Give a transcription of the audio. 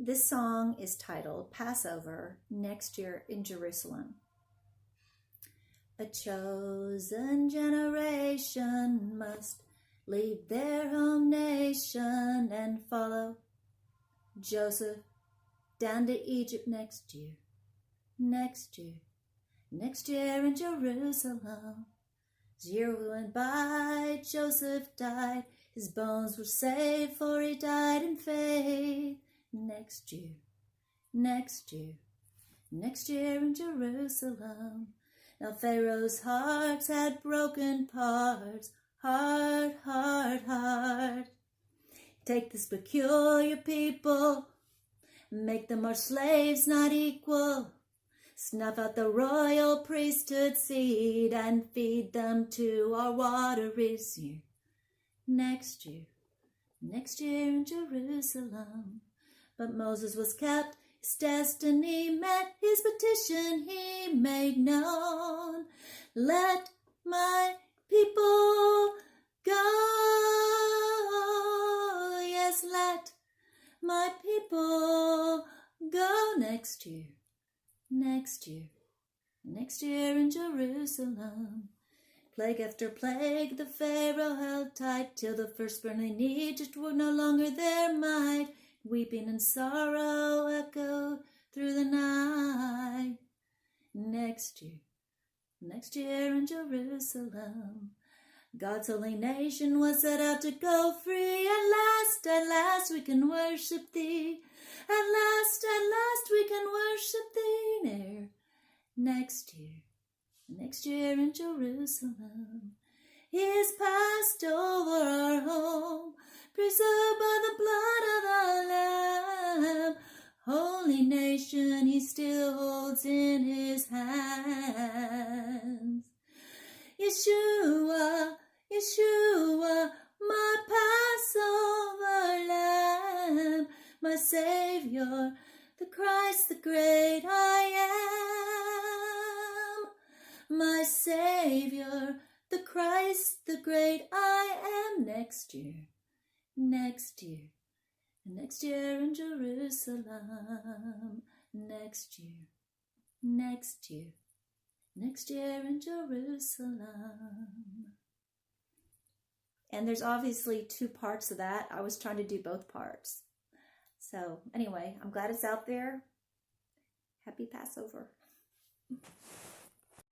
This song is titled Passover, Next Year in Jerusalem. A chosen generation must leave their home nation and follow Joseph down to Egypt next year. Next year in Jerusalem. As year went by, Joseph died. His bones were saved, for he died in faith. Next year in Jerusalem. Now Pharaoh's hearts had broken parts, heart. Take this peculiar people, make them our slaves not equal. Snuff out the royal priesthood seed and feed them to our wateries year. Next year in Jerusalem. But Moses was kept, his destiny met, his petition he made known. Let my people go. Yes, let my people go next year in Jerusalem. Plague after plague the Pharaoh held tight, till the firstborn in Egypt were no longer their might. Weeping and sorrow echoed through the night. Next year in Jerusalem. God's holy nation was set out to go free. At last we can worship thee. At last we can worship thee near. Next year in Jerusalem. He is passed over our home, preserved by the blood of the Lamb. Holy nation he still holds in his hands. Yeshua, my Passover Lamb, my Savior, the Christ, the great I am. My Savior, the Christ, the great I am. Next year in Jerusalem. Next year in Jerusalem. And there's obviously two parts of that. I was trying to do both parts. So anyway, I'm glad it's out there. Happy Passover.